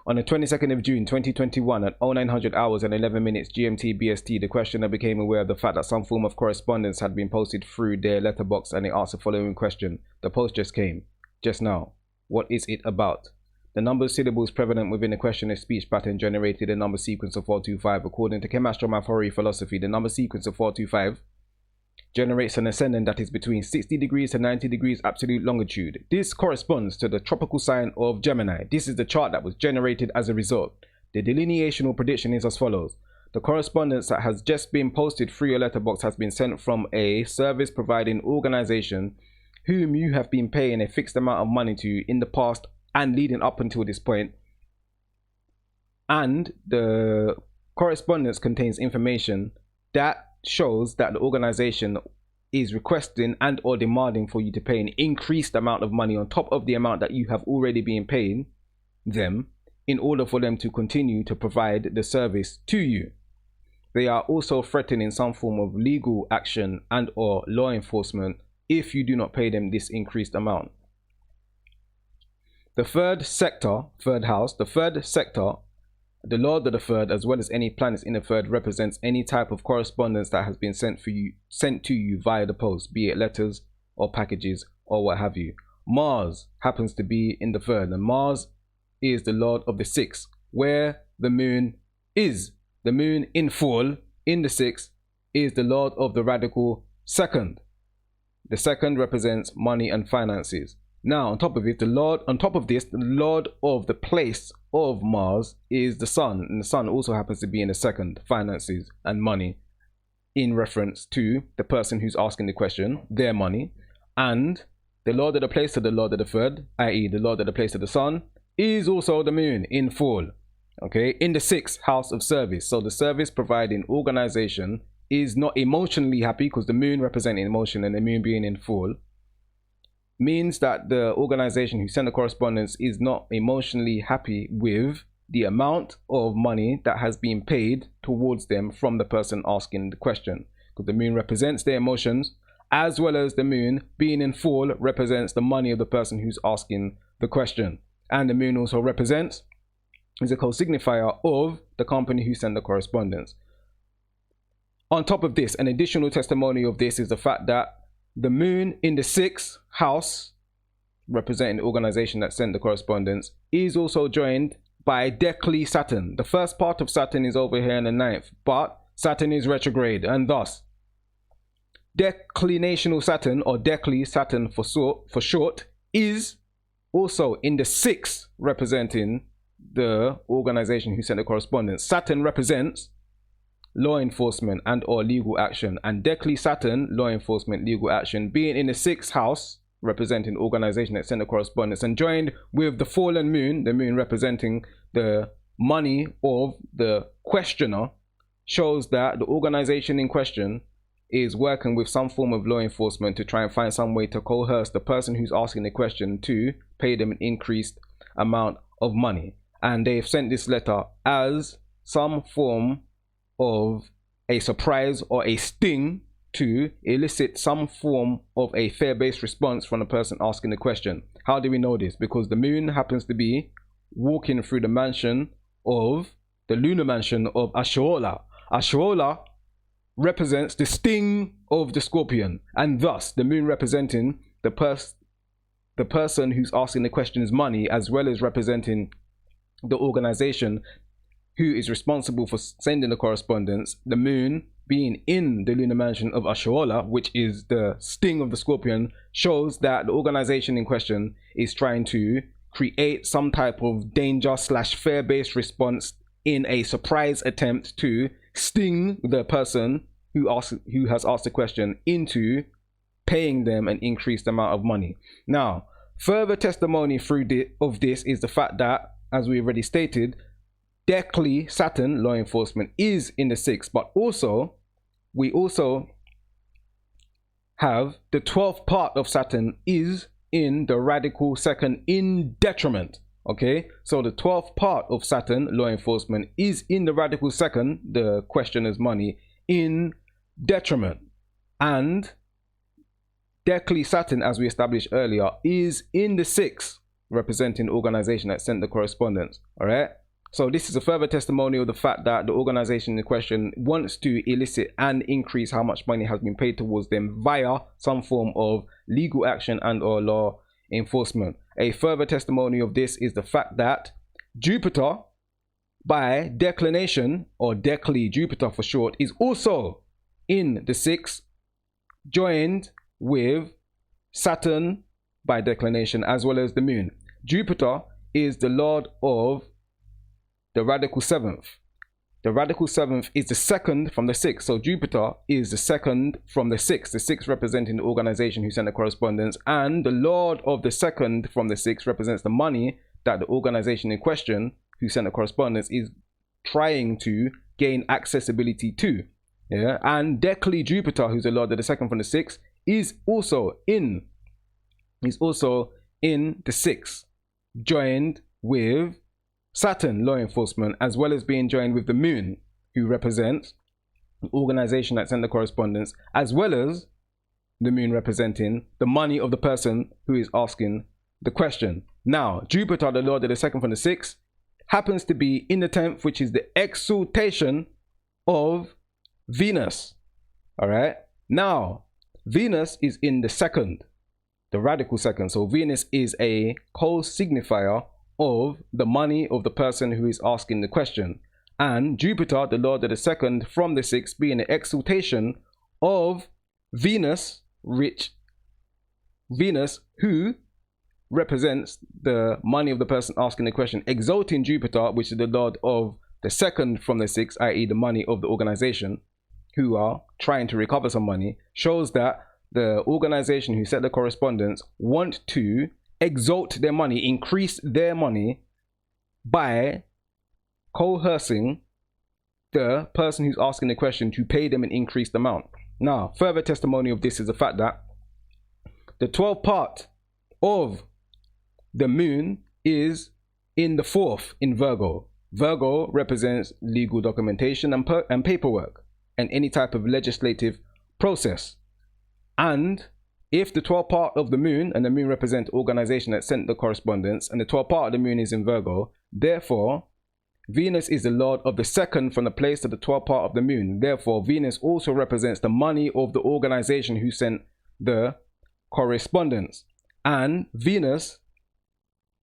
On the 22nd of June 2021 at 0900 hours and 11 minutes GMT BST, the questioner became aware of the fact that some form of correspondence had been posted through their letterbox, and they asked the following question. The post just came, just now. What is it about? The number of syllables prevalent within the questioner's speech pattern generated a number sequence of 425. According to KhemAstroMath philosophy, the number sequence of 425 generates an ascendant that is between 60 degrees to 90 degrees absolute longitude. This corresponds to the tropical sign of Gemini. This is the chart that was generated as a result. The delineation or prediction is as follows. The correspondence that has just been posted through your letterbox has been sent from a service providing organization whom you have been paying a fixed amount of money to in the past and leading up until this point. And the correspondence contains information that shows that the organization is requesting and or demanding for you to pay an increased amount of money on top of the amount that you have already been paying them in order for them to continue to provide the service to you. They are also threatening some form of legal action and or law enforcement if you do not pay them this increased amount. The third sector, third house, the third sector, the lord of the third, as well as any planets in the third, represents any type of correspondence that has been sent to you via the post, be it letters or packages or what have you. Mars happens to be in the third, and Mars is the lord of the sixth, where the moon is. The moon in full in the sixth is the lord of the radical second. The second represents money and finances. Now, on top of it, the lord of the place of Mars is the sun, and the sun also happens to be in the second, finances and money, in reference to the person who's asking the question, their money. And the lord of the place to the lord of the third, i.e. the lord of the place of the sun, is also the moon in full, okay, in the sixth house of service. So the service providing organization is not emotionally happy, because the moon representing emotion and the moon being in full means that the organization who sent the correspondence is not emotionally happy with the amount of money that has been paid towards them from the person asking the question, because the moon represents their emotions, as well as the moon being in full represents the money of the person who's asking the question. And the moon also represents, is a co-signifier of the company who sent the correspondence. On top of this, an additional testimony of this is the fact that the moon in the sixth house, representing the organization that sent the correspondence, is also joined by Decli Saturn. The first part of Saturn is over here in the ninth, but Saturn is retrograde, and thus declinational Saturn, or Decli Saturn for short, is also in the sixth, representing the organization who sent the correspondence. Saturn represents law enforcement and or legal action, and Decli Saturn, law enforcement, legal action, being in the sixth house, representing the organization that sent the correspondence, and joined with the fallen moon, the moon representing the money of the questioner, shows that the organization in question is working with some form of law enforcement to try and find some way to coerce the person who's asking the question to pay them an increased amount of money. And they've sent this letter as some form of a surprise or a sting to elicit some form of a fair-based response from the person asking the question. How do we know this? Because the moon happens to be walking through the mansion of the lunar mansion of Astrola. Astrola represents the sting of the scorpion, and thus the moon representing the person who's asking the question's money, as well as representing the organization who is responsible for sending the correspondence. The moon being in the lunar mansion of Astrola, which is the sting of the scorpion, shows that the organization in question is trying to create some type of danger / fair-based response in a surprise attempt to sting the person who has asked the question into paying them an increased amount of money. Now, further testimony of this is the fact that, as we already stated, Decli Saturn, law enforcement, is in the sixth, but also we also have the 12th part of Saturn is in the radical second in detriment. Okay, so the 12th part of Saturn, law enforcement, is in the radical second, the questioner's money, in detriment. And Decli Saturn, as we established earlier, is in the sixth, representing the organization that sent the correspondence. All right. So this is a further testimony of the fact that the organization in question wants to elicit and increase how much money has been paid towards them via some form of legal action and or law enforcement. A further testimony of this is the fact that Jupiter, by declination, or decli Jupiter for short, is also in the 6th, joined with Saturn by declination, as well as the moon. Jupiter is the lord of the radical 7th. The radical 7th is the 2nd from the 6th. So Jupiter is the 2nd from the 6th. The 6th representing the organization who sent the correspondence. And the lord of the 2nd from the 6th represents the money that the organization in question who sent the correspondence is trying to gain accessibility to. Yeah. And decli Jupiter, who's the lord of the 2nd from the 6th, is also in the 6th, joined with Saturn, law enforcement, as well as being joined with the moon, who represents the organization that sent the correspondence, as well as the moon representing the money of the person who is asking the question. Now, Jupiter, the lord of the 2nd from the 6th, happens to be in the 10th, which is the exaltation of Venus. All right. Now, Venus is in the 2nd, the radical 2nd. So Venus is a co-signifier of the money of the person who is asking the question. And Jupiter, the lord of the 2nd from the 6th, being the exaltation of Venus, Venus, who represents the money of the person asking the question, exalting Jupiter, which is the lord of the 2nd from the 6th, i.e. the money of the organization who are trying to recover some money, shows that the organization who set the correspondence want to exalt their money, increase their money by coercing the person who's asking the question to pay them an increased amount. Now, further testimony of this is the fact that the 12th part of the moon is in the 4th in Virgo. Virgo represents legal documentation and paperwork and any type of legislative process. And if the 12th part of the moon, and the moon represents organization that sent the correspondence, and the 12th part of the moon is in Virgo, therefore Venus is the lord of the 2nd from the place of the 12th part of the moon. Therefore Venus also represents the money of the organization who sent the correspondence. And Venus,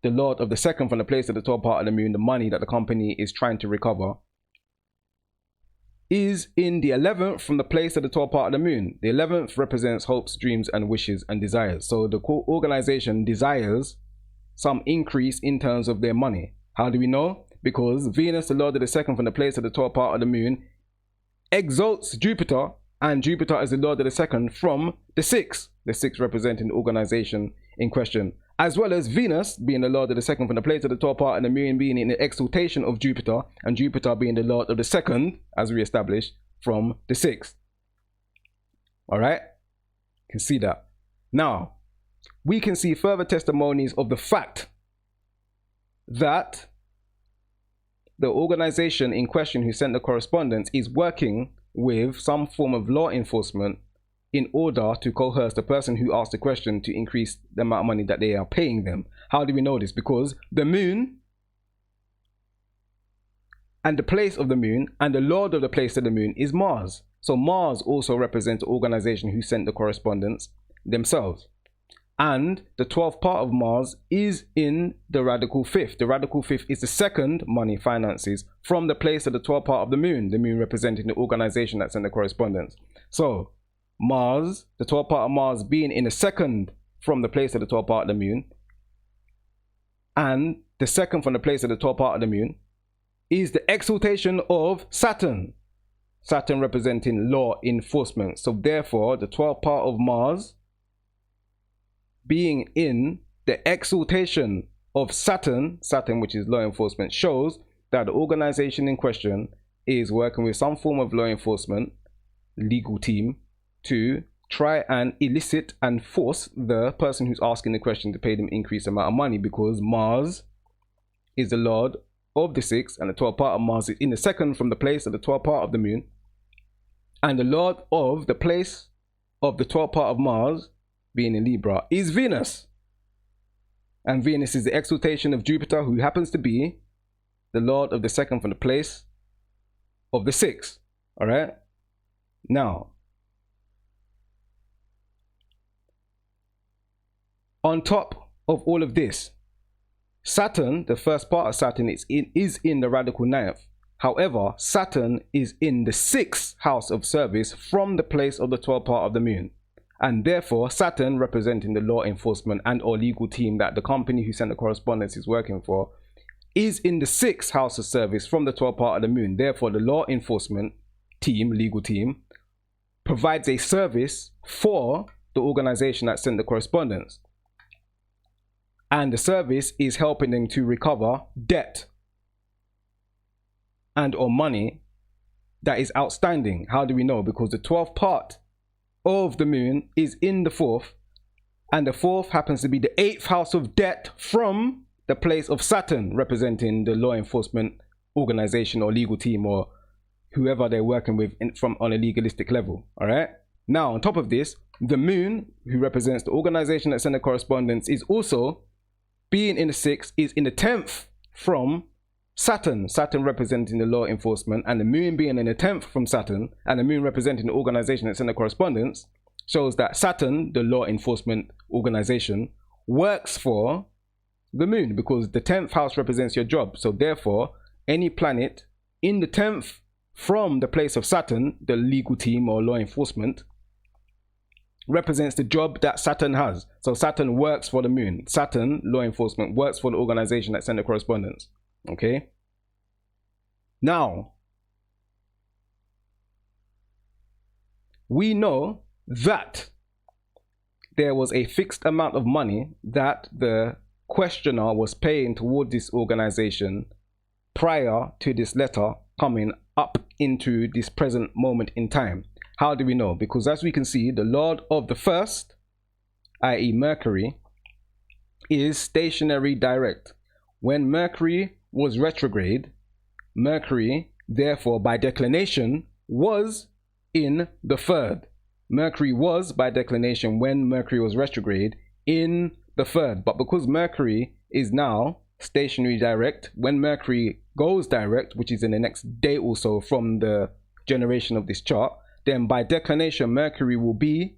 the lord of the 2nd from the place of the 12th part of the moon, the money that the company is trying to recover, is in the 11th from the place of the 12th part of the moon. The 11th represents hopes, dreams, and wishes and desires. So the organization desires some increase in terms of their money. How do we know? Because Venus, the lord of the 2nd from the place of the 12th part of the moon, exalts Jupiter, and Jupiter is the lord of the 2nd from the 6th. The 6th representing the organization in question. As well as Venus being the lord of the 2nd from the place of the 12th part, and the moon being in the exaltation of Jupiter, and Jupiter being the lord of the 2nd, as we established, from the 6th. All right, you can see that. Now, we can see further testimonies of the fact that the organization in question who sent the correspondence is working with some form of law enforcement in order to coerce the person who asked the question to increase the amount of money that they are paying them. How do we know this? Because the moon and the place of the moon and the lord of the place of the moon is Mars. So Mars also represents the organization who sent the correspondence themselves. And the 12th part of Mars is in the radical 5th. The radical 5th is the 2nd, money, finances, from the place of the 12th part of the moon representing the organization that sent the correspondence. So Mars, the 12th part of Mars being in the 2nd from the place of the 12th part of the moon, and the 2nd from the place of the 12th part of the moon, is the exaltation of Saturn. Saturn representing law enforcement. So therefore, the 12th part of Mars being in the exaltation of Saturn, which is law enforcement, shows that the organization in question is working with some form of law enforcement legal team to try and elicit and force the person who's asking the question to pay them increased amount of money, because Mars is the lord of the 6th, and the 12th part of Mars is in the 2nd from the place of the 12th part of the moon, and the lord of the place of the 12th part of Mars being in Libra is Venus. And Venus is the exaltation of Jupiter, who happens to be the lord of the second from the place of the sixth. All right. Now, on top of all of this, Saturn, the first part of Saturn, is in the radical ninth. However, Saturn is in the sixth house of service from the place of the 12th part of the moon. And therefore, Saturn, representing the law enforcement and or legal team that the company who sent the correspondence is working for, is in the sixth house of service from the 12th part of the moon. Therefore, the law enforcement team, legal team, provides a service for the organization that sent the correspondence. And the service is helping them to recover debt and or money that is outstanding. How do we know? Because the 12th part of the moon is in the fourth, and the fourth happens to be the eighth house of debt from the place of Saturn, representing the law enforcement organization or legal team or whoever they're working with on a legalistic level. All right. Now, on top of this, the moon, who represents the organization that sent the correspondence, is also being in the sixth, is in the 10th from Saturn. Saturn representing the law enforcement, and the moon being in the 10th from Saturn, and the moon representing the organization that sent the correspondence, shows that Saturn, the law enforcement organization, works for the moon, because the 10th house represents your job. So therefore, any planet in the 10th from the place of Saturn, the legal team or law enforcement, represents the job that Saturn has. So Saturn works for the moon. Saturn, law enforcement, works for the organization that sent the correspondence. Okay. Now, we know that there was a fixed amount of money that the questioner was paying toward this organization prior to this letter coming up into this present moment in time. How do we know? Because as we can see, the lord of the first, i.e. Mercury, is stationary direct. When Mercury was retrograde, Mercury, therefore, by declination, was in the third. Mercury was, by declination, when Mercury was retrograde, in the third. But because Mercury is now stationary direct, when Mercury goes direct, which is in the next day or so from the generation of this chart, then by declination, Mercury will be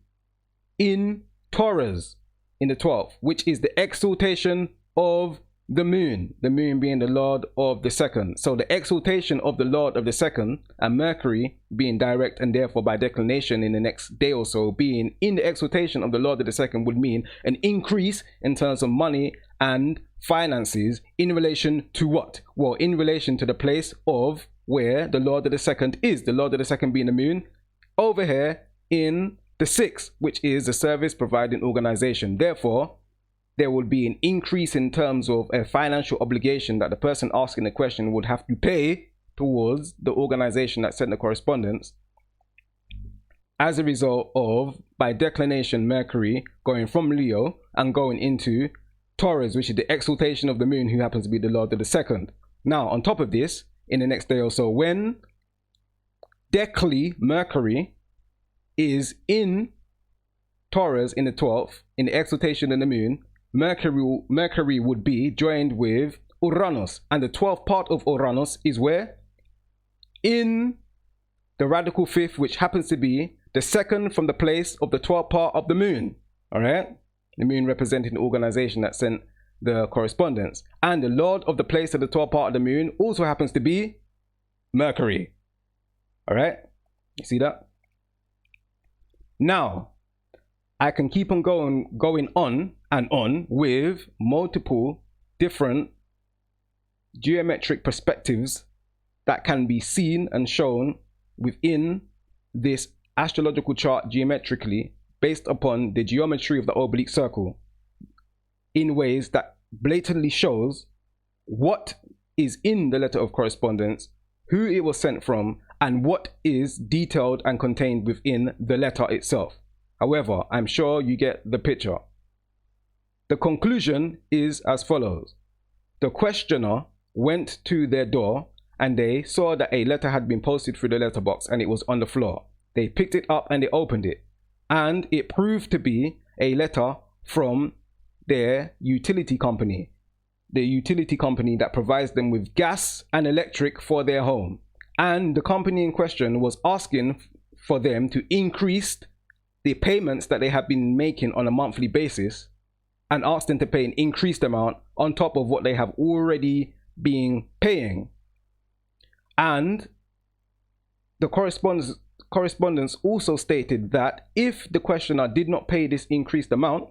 in Taurus in the 12th, which is the exaltation of the moon being the lord of the second. So the exaltation of the lord of the second, and Mercury being direct, and therefore by declination in the next day or so being in the exaltation of the lord of the second, would mean an increase in terms of money and finances in relation to what? Well, in relation to the place of where the lord of the second is. The lord of the second being the moon, over here in the sixth, which is the service providing organization. Therefore, there will be an increase in terms of a financial obligation that the person asking the question would have to pay towards the organization that sent the correspondence, as a result of, by declination, Mercury going from Leo and going into Taurus, which is the exaltation of the moon, who happens to be the lord of the second. Now, on top of this, in the next day or so, when Mercury is in Taurus in the 12th, in the exaltation of the moon, Mercury would be joined with Uranus, and the 12th part of Uranus is where? In the radical fifth, which happens to be the second from the place of the 12th part of the moon. All right, the moon representing the organization that sent the correspondence, and the lord of the place of the 12th part of the moon also happens to be Mercury. All right, you see that? Now, I can keep on going on and on with multiple different geometric perspectives that can be seen and shown within this astrological chart geometrically, based upon the geometry of the oblique circle, in ways that blatantly shows what is in the letter of correspondence, who it was sent from, and what is detailed and contained within the letter itself. However, I'm sure you get the picture. The conclusion is as follows. The questioner went to their door and they saw that a letter had been posted through the letterbox and it was on the floor. They picked it up and they opened it, and it proved to be a letter from their utility company, the utility company that provides them with gas and electric for their home. And the company in question was asking for them to increase the payments that they have been making on a monthly basis, and asked them to pay an increased amount on top of what they have already been paying. And the correspondence also stated that if the questioner did not pay this increased amount,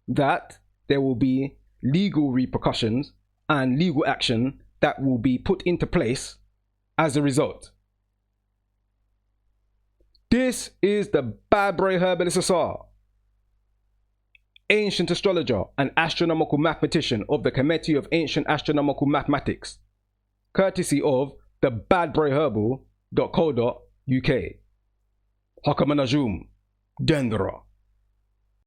that there will be legal repercussions and legal action that will be put into place as a result. This is the ThaBadbrey Herbalist Asar, ancient astrologer and astronomical mathematician of the Committee of Ancient Astronomical Mathematics, courtesy of ThaBadbrey Herbal.co.uk. Hakamanajum Dendra.